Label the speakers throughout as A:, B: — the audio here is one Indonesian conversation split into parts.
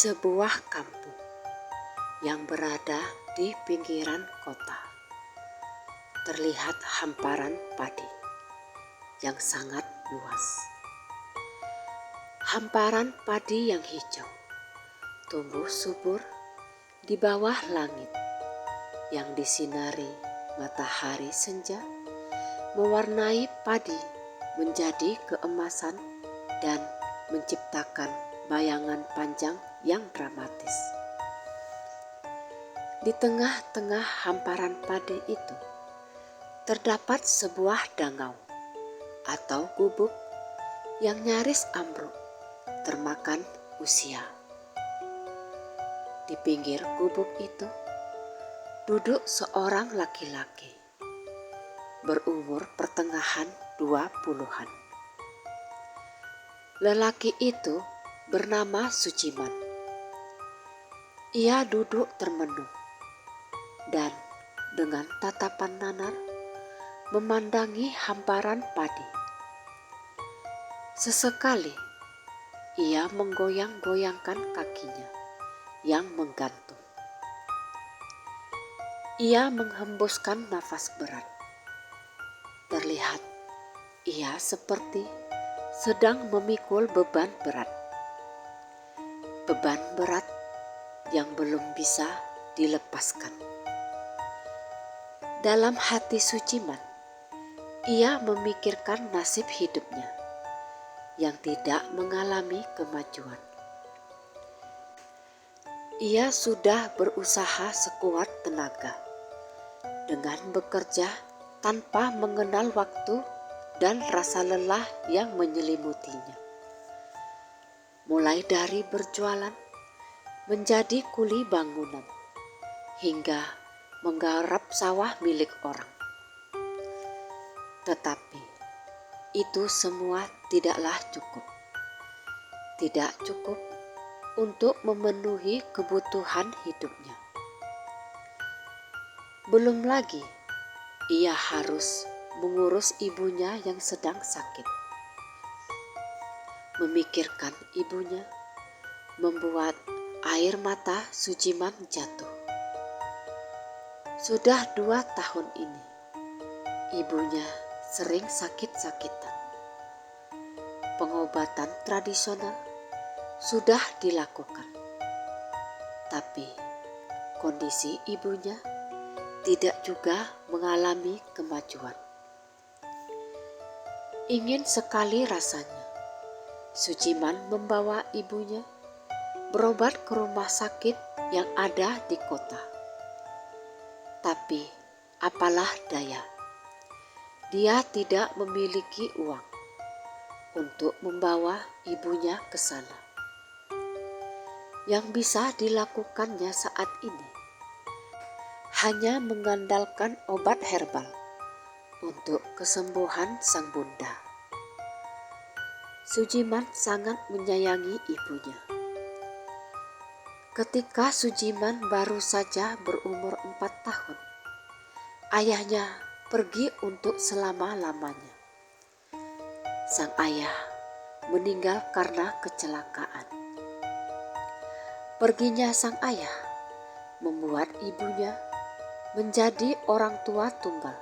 A: sebuah kampung yang berada di pinggiran kota, terlihat hamparan padi yang sangat luas. Hamparan padi yang hijau, tumbuh subur di bawah langit yang disinari matahari senja, mewarnai padi menjadi keemasan dan menciptakan bayangan panjang yang dramatis. Di tengah-tengah hamparan padi itu terdapat sebuah dangau atau gubuk yang nyaris ambruk termakan usia. Di pinggir gubuk itu duduk seorang laki-laki berumur pertengahan 20-an. Lelaki itu bernama Suciman. Ia duduk termenung dan dengan tatapan nanar memandangi hamparan padi. Sesekali ia menggoyang-goyangkan kakinya yang menggantung. Ia menghembuskan nafas berat. Terlihat ia seperti sedang memikul beban berat. Beban berat yang belum bisa dilepaskan. Dalam hati Suciman, ia memikirkan nasib hidupnya yang tidak mengalami kemajuan. Ia sudah berusaha sekuat tenaga dengan bekerja tanpa mengenal waktu dan rasa lelah yang menyelimutinya. Mulai dari berjualan, menjadi kuli bangunan, hingga menggarap sawah milik orang. Tetapi itu semua tidaklah cukup. Tidak cukup untuk memenuhi kebutuhan hidupnya. Belum lagi ia harus mengurus ibunya yang sedang sakit. Memikirkan ibunya membuat air mata Suciman jatuh. Sudah 2 tahun ini, ibunya sering sakit-sakitan. Pengobatan tradisional sudah dilakukan, tapi kondisi ibunya tidak juga mengalami kemajuan. Ingin sekali rasanya Suciman membawa ibunya berobat ke rumah sakit yang ada di kota. Tapi apalah daya, dia tidak memiliki uang untuk membawa ibunya ke sana. Yang bisa dilakukannya saat ini hanya mengandalkan obat herbal untuk kesembuhan sang bunda. Suciman sangat menyayangi ibunya. Ketika Suciman baru saja berumur 4 tahun, ayahnya pergi untuk selama-lamanya. Sang ayah meninggal karena kecelakaan. Perginya sang ayah membuat ibunya menjadi orang tua tunggal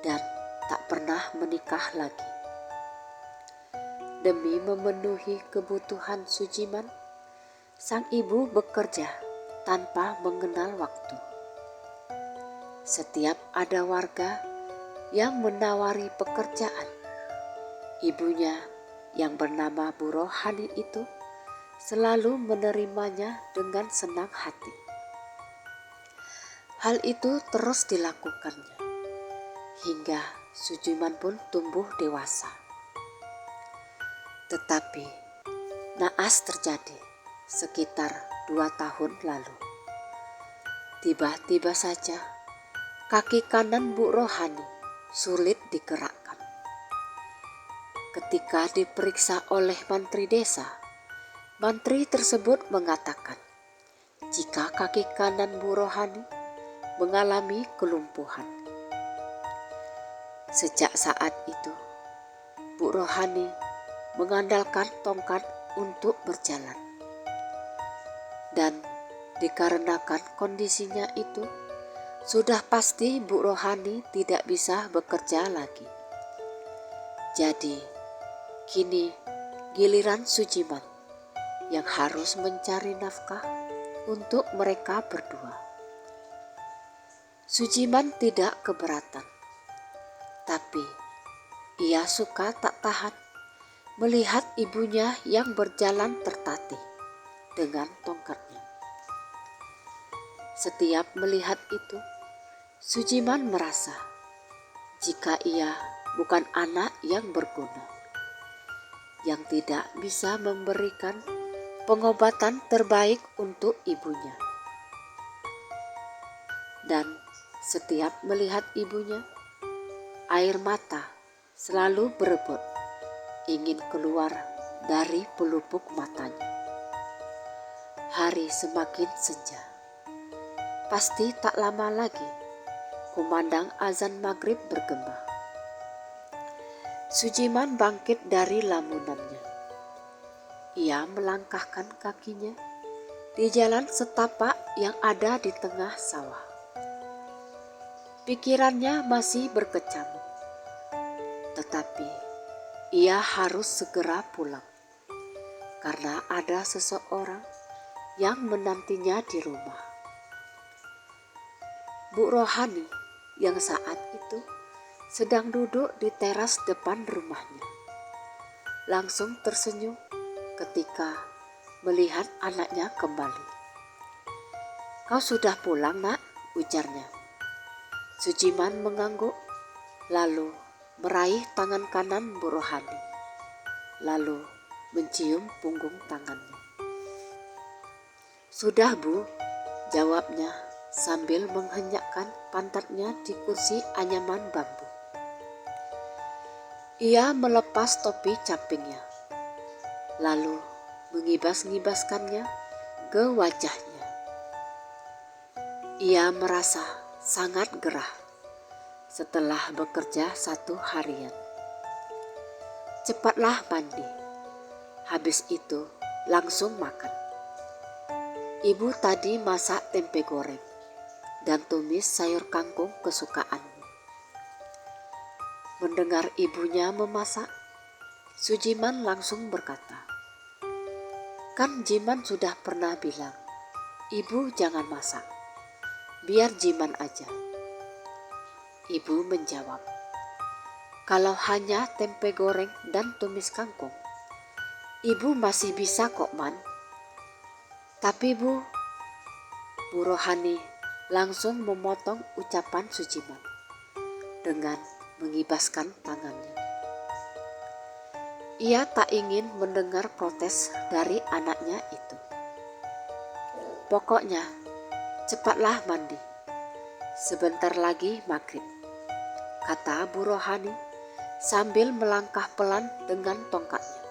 A: dan tak pernah menikah lagi. Demi memenuhi kebutuhan Suciman, sang ibu bekerja tanpa mengenal waktu. Setiap ada warga yang menawari pekerjaan, ibunya yang bernama Bu Rohani itu selalu menerimanya dengan senang hati. Hal itu terus dilakukannya hingga Suciman pun tumbuh dewasa. Tetapi naas terjadi sekitar 2 tahun lalu. Tiba-tiba saja kaki kanan Bu Rohani sulit digerakkan. Ketika diperiksa oleh mantri desa, mantri tersebut mengatakan jika kaki kanan Bu Rohani mengalami kelumpuhan. Sejak saat itu, Bu Rohani mengandalkan tongkat untuk berjalan. Dan dikarenakan kondisinya itu, sudah pasti Bu Rohani tidak bisa bekerja lagi. Jadi, kini giliran Sujiman yang harus mencari nafkah untuk mereka berdua. Sujiman tidak keberatan, tapi ia suka tak tahan melihat ibunya yang berjalan tertatih dengan tongkatnya. Setiap melihat itu, Sujiman merasa jika ia bukan anak yang berguna, yang tidak bisa memberikan pengobatan terbaik untuk ibunya. Dan setiap melihat ibunya, air mata selalu berebut ingin keluar dari pelupuk matanya. Hari semakin senja. Pasti tak lama lagi kumandang azan maghrib bergema. Sujiman bangkit dari lamunannya. Ia melangkahkan kakinya di jalan setapak yang ada di tengah sawah. Pikirannya masih berkecamuk, tetapi ia harus segera pulang karena ada seseorang yang menantinya di rumah. Bu Rohani yang saat itu sedang duduk di teras depan rumahnya, langsung tersenyum ketika melihat anaknya kembali. "Kau sudah pulang, Nak?" ujarnya. Sujiman mengangguk, lalu meraih tangan kanan Bu Rohani, lalu mencium punggung tangannya. "Sudah, Bu," jawabnya sambil menghenyakkan pantatnya di kursi anyaman bambu. Ia melepas topi capingnya, lalu mengibas-ngibaskannya ke wajahnya. Ia merasa sangat gerah setelah bekerja 1 harian. Cepatlah mandi, habis itu langsung makan. Ibu tadi masak tempe goreng dan tumis sayur kangkung kesukaanmu. Mendengar ibunya memasak, Sujiman langsung berkata, "Kan Jiman sudah pernah bilang, Ibu jangan masak, biar Jiman aja." Ibu menjawab, "Kalau hanya tempe goreng dan tumis kangkung, Ibu masih bisa kok, Man." "Tapi Bu Rohani langsung memotong ucapan Sujiman dengan mengibaskan tangannya. Ia tak ingin mendengar protes dari anaknya itu. "Pokoknya cepatlah mandi, sebentar lagi maghrib," kata Bu Rohani sambil melangkah pelan dengan tongkatnya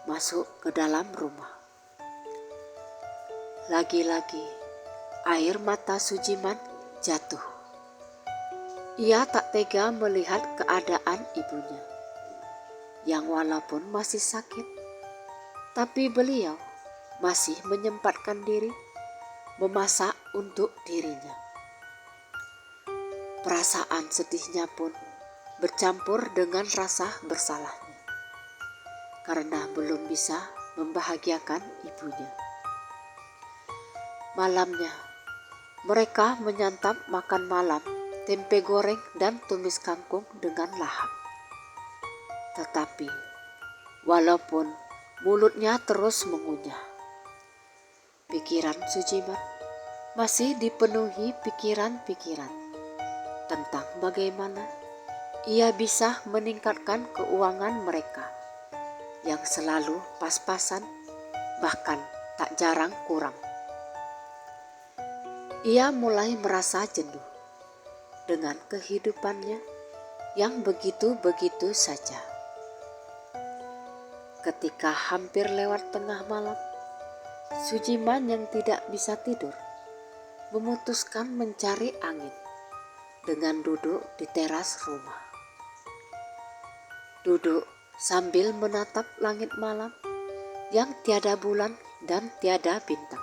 A: masuk ke dalam rumah. Lagi-lagi air mata Sujiman jatuh. Ia tak tega melihat keadaan ibunya, yang walaupun masih sakit, tapi beliau masih menyempatkan diri memasak untuk dirinya. Perasaan sedihnya pun bercampur dengan rasa bersalahnya karena belum bisa membahagiakan ibunya. Malamnya, mereka menyantap makan malam tempe goreng dan tumis kangkung dengan lahap. Tetapi, walaupun mulutnya terus mengunyah, pikiran Sujiman masih dipenuhi pikiran-pikiran tentang bagaimana ia bisa meningkatkan keuangan mereka yang selalu pas-pasan, bahkan tak jarang kurang. Ia mulai merasa jenuh dengan kehidupannya yang begitu-begitu saja. Ketika hampir lewat tengah malam, Sujiman yang tidak bisa tidur memutuskan mencari angin dengan duduk di teras rumah. Duduk sambil menatap langit malam yang tiada bulan dan tiada bintang.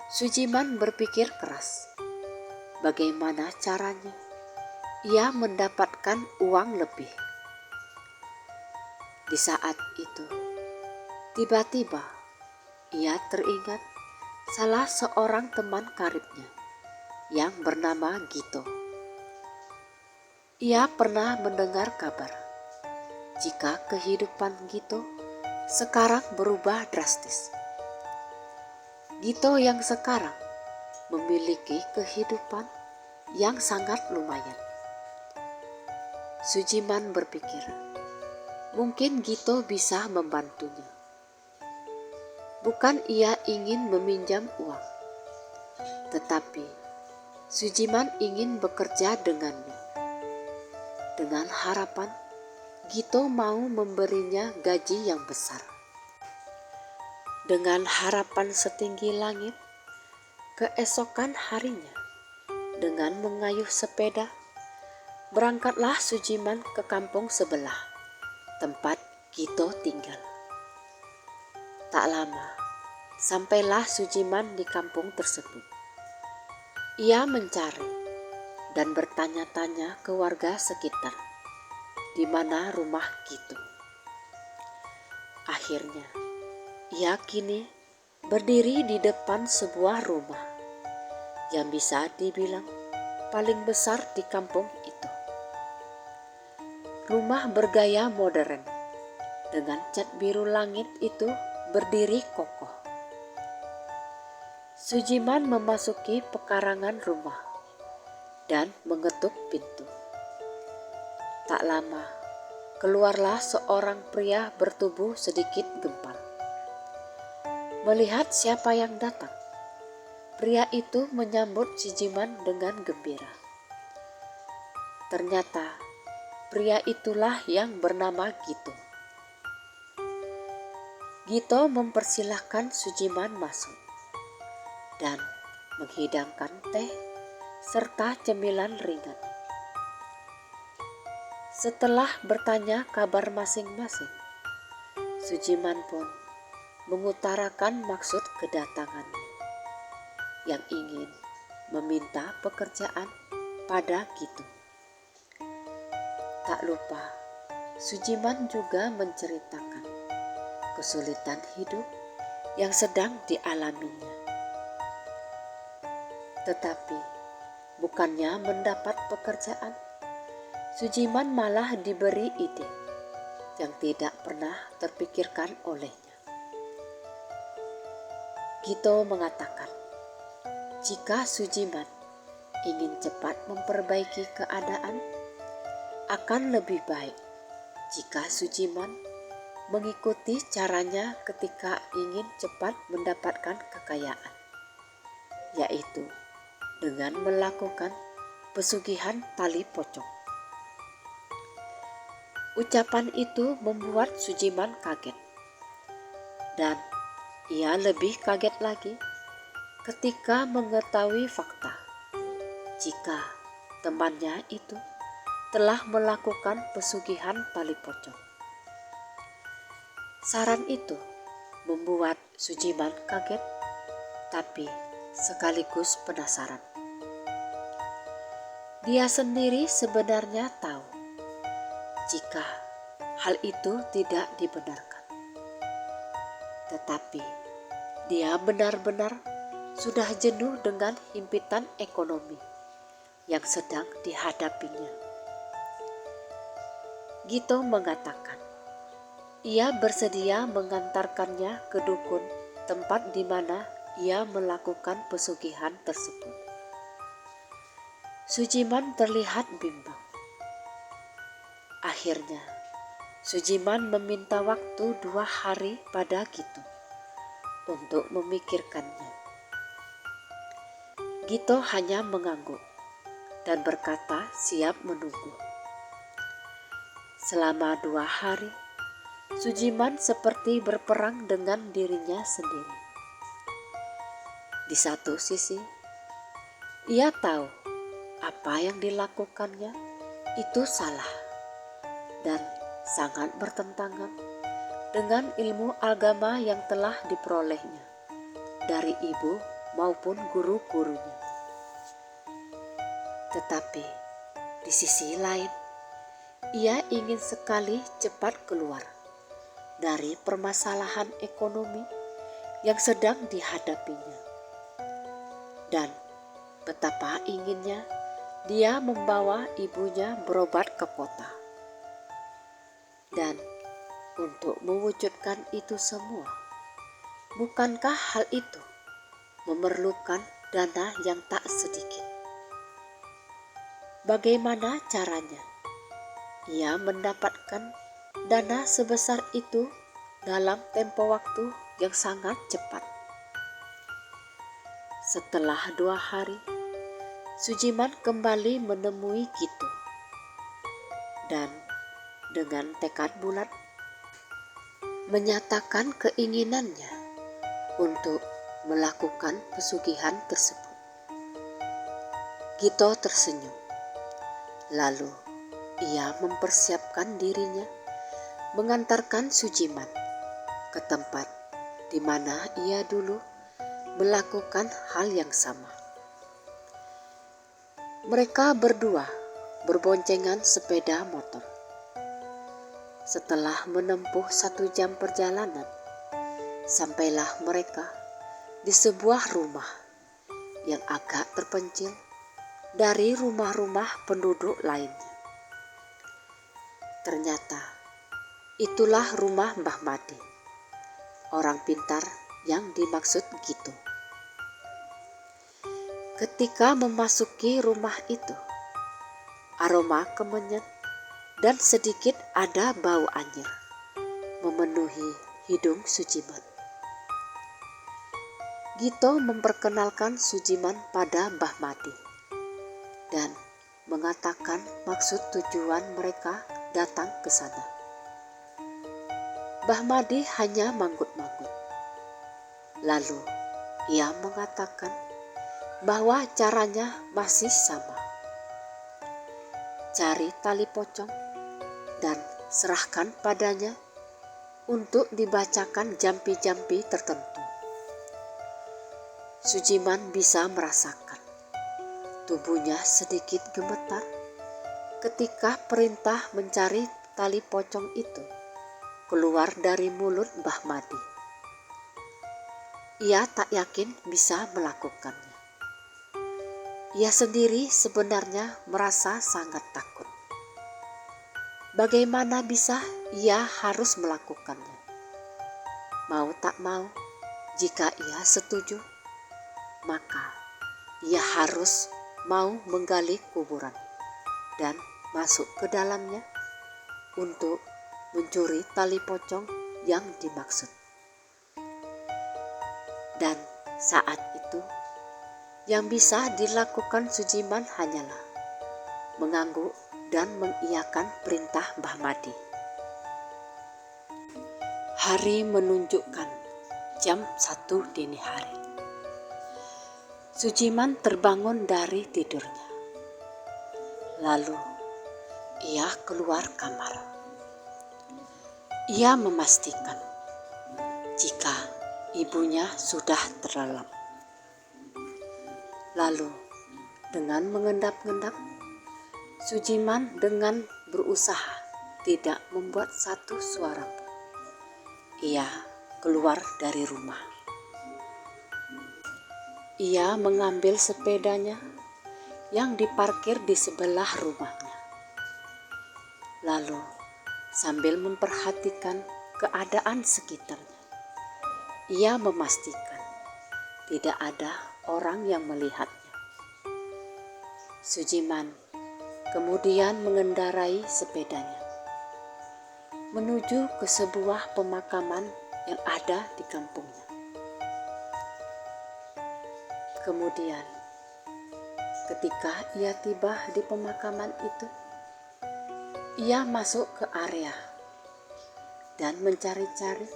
A: Sujiman berpikir keras. Bagaimana caranya ia mendapatkan uang lebih? Di saat itu, tiba-tiba ia teringat salah seorang teman karibnya yang bernama Gito. Ia pernah mendengar kabar jika kehidupan Gito sekarang berubah drastis. Gito yang sekarang memiliki kehidupan yang sangat lumayan. Sujiman berpikir, mungkin Gito bisa membantunya. Bukan ia ingin meminjam uang, tetapi Sujiman ingin bekerja dengannya, dengan harapan Gito mau memberinya gaji yang besar. Dengan harapan setinggi langit, keesokan harinya, dengan mengayuh sepeda, berangkatlah Sujiman ke kampung sebelah, tempat Gito tinggal. Tak lama, sampailah Sujiman di kampung tersebut. Ia mencari dan bertanya-tanya ke warga sekitar, di mana rumah Gito. Akhirnya, ia kini berdiri di depan sebuah rumah yang bisa dibilang paling besar di kampung itu. Rumah bergaya modern dengan cat biru langit itu berdiri kokoh. Sujiman memasuki pekarangan rumah dan mengetuk pintu. Tak lama, keluarlah seorang pria bertubuh sedikit gempal. Melihat siapa yang datang, pria itu menyambut Sujiman dengan gembira. Ternyata pria itulah yang bernama Gito. Gito mempersilahkan Sujiman masuk dan menghidangkan teh serta cemilan ringan. Setelah bertanya kabar masing-masing, Sujiman pun mengutarakan maksud kedatangannya yang ingin meminta pekerjaan pada Gito. Tak lupa, Sujiman juga menceritakan kesulitan hidup yang sedang dialaminya. Tetapi bukannya mendapat pekerjaan, Sujiman malah diberi ide yang tidak pernah terpikirkan olehnya. Gito mengatakan, jika Sujiman ingin cepat memperbaiki keadaan, akan lebih baik jika Sujiman mengikuti caranya ketika ingin cepat mendapatkan kekayaan, yaitu dengan melakukan pesugihan tali pocong. Ucapan itu membuat Sujiman kaget, dan ia lebih kaget lagi ketika mengetahui fakta jika temannya itu telah melakukan pesugihan tali pocong. Saran itu membuat Sujiman kaget, tapi sekaligus penasaran. Dia sendiri sebenarnya tahu jika hal itu tidak dibenarkan. Tetapi dia benar-benar sudah jenuh dengan himpitan ekonomi yang sedang dihadapinya. Gito mengatakan, ia bersedia mengantarkannya ke dukun tempat di mana ia melakukan pesugihan tersebut. Sujiman terlihat bimbang. Akhirnya, Sujiman meminta waktu 2 hari pada Gito untuk memikirkannya. Gito hanya mengangguk dan berkata siap menunggu. Selama 2 hari, Sujiman seperti berperang dengan dirinya sendiri. Di satu sisi, ia tahu apa yang dilakukannya itu salah dan sangat bertentangan dengan ilmu agama yang telah diperolehnya dari ibu maupun guru-gurunya. Tetapi di sisi lain, ia ingin sekali cepat keluar dari permasalahan ekonomi yang sedang dihadapinya. Dan betapa inginnya dia membawa ibunya berobat ke kota. Dan untuk mewujudkan itu semua, bukankah hal itu memerlukan dana yang tak sedikit? Bagaimana caranya ia mendapatkan dana sebesar itu dalam tempo waktu yang sangat cepat? Setelah 2 hari, Sujiman kembali menemui Gito. Dan dengan tekad bulat menyatakan keinginannya untuk melakukan pesugihan tersebut. Gito tersenyum. Lalu ia mempersiapkan dirinya mengantarkan Sujiman ke tempat di mana ia dulu melakukan hal yang sama. Mereka berdua berboncengan sepeda motor. Setelah menempuh 1 jam perjalanan, sampailah mereka di sebuah rumah yang agak terpencil dari rumah-rumah penduduk lainnya. Ternyata itulah rumah Mbah Madi, orang pintar yang dimaksud Gito. Ketika memasuki rumah itu, aroma kemenyan dan sedikit ada bau anyir memenuhi hidung Sujiman. Gito memperkenalkan Sujiman pada Mbah Madi dan mengatakan maksud tujuan mereka datang ke sana. Mbah Madi hanya manggut-manggut. Lalu ia mengatakan bahwa caranya masih sama. Cari tali pocong dan serahkan padanya untuk dibacakan jampi-jampi tertentu. Sujiman bisa merasakan tubuhnya sedikit gemetar ketika perintah mencari tali pocong itu keluar dari mulut Mbah Madi. Ia tak yakin bisa melakukannya. Ia sendiri sebenarnya merasa sangat takut. Bagaimana bisa ia harus melakukannya? Mau tak mau, jika ia setuju, maka ia harus mau menggali kuburan dan masuk ke dalamnya untuk mencuri tali pocong yang dimaksud. Dan saat itu, yang bisa dilakukan Sujiman hanyalah mengangguk dan mengiyakan perintah Mbah Madi. Hari menunjukkan jam 1 dini hari. Sujiman terbangun dari tidurnya. Lalu ia keluar kamar. Ia memastikan jika ibunya sudah terlelap. Lalu dengan mengendap-endap, Sujiman dengan berusaha tidak membuat satu suara pun. Ia keluar dari rumah. Ia mengambil sepedanya yang diparkir di sebelah rumahnya. Lalu sambil memperhatikan keadaan sekitarnya, ia memastikan tidak ada orang yang melihatnya. Sujiman kemudian mengendarai sepedanya menuju ke sebuah pemakaman yang ada di kampungnya. Kemudian, ketika ia tiba di pemakaman itu, ia masuk ke area dan mencari-cari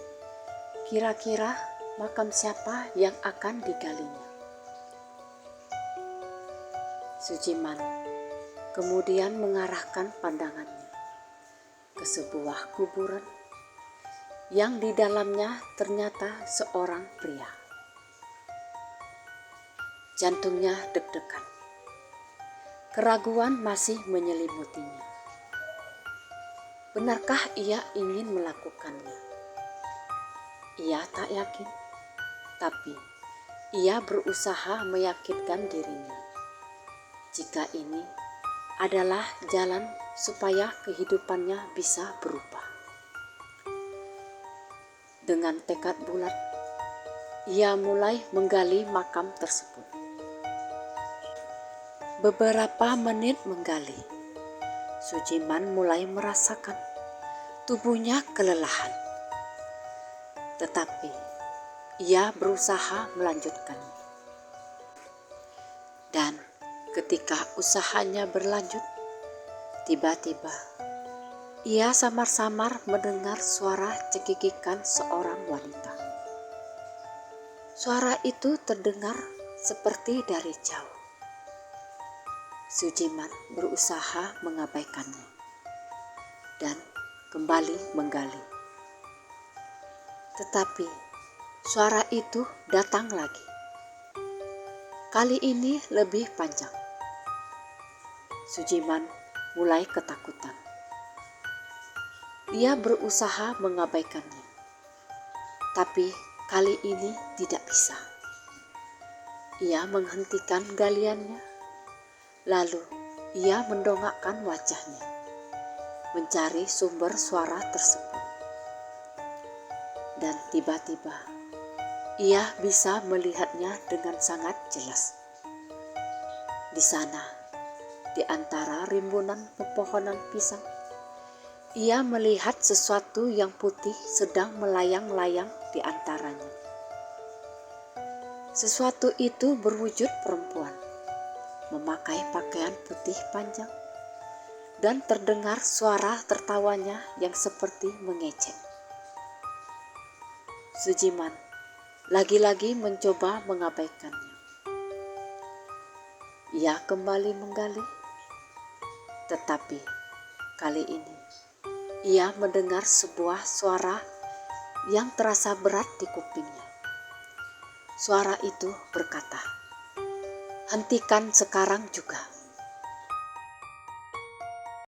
A: kira-kira makam siapa yang akan digalinya. Sujiman kemudian mengarahkan pandangannya ke sebuah kuburan yang di dalamnya ternyata seorang pria. Jantungnya deg-degan. Keraguan masih menyelimutinya. Benarkah ia ingin melakukannya? Ia tak yakin, tapi ia berusaha meyakinkan dirinya jika ini adalah jalan supaya kehidupannya bisa berubah. Dengan tekad bulat, ia mulai menggali makam tersebut. Beberapa menit menggali, Sujiman mulai merasakan tubuhnya kelelahan. Tetapi ia berusaha melanjutkannya. Dan ketika usahanya berlanjut, tiba-tiba ia samar-samar mendengar suara cekikikan seorang wanita. Suara itu terdengar seperti dari jauh. Sujiman berusaha mengabaikannya dan kembali menggali. Tetapi suara itu datang lagi. Kali ini lebih panjang. Sujiman mulai ketakutan. Ia berusaha mengabaikannya, tapi kali ini tidak bisa. Ia menghentikan galiannya. Lalu ia mendongakkan wajahnya, mencari sumber suara tersebut. Dan tiba-tiba ia bisa melihatnya dengan sangat jelas. Di sana, di antara rimbunan pepohonan pisang, ia melihat sesuatu yang putih sedang melayang-layang di antaranya. Sesuatu itu berwujud perempuan, memakai pakaian putih panjang, dan terdengar suara tertawanya yang seperti mengejek. Sujiman lagi-lagi mencoba mengabaikannya. Ia kembali menggali, tetapi kali ini ia mendengar sebuah suara yang terasa berat di kupingnya. Suara itu berkata, "Hentikan sekarang juga."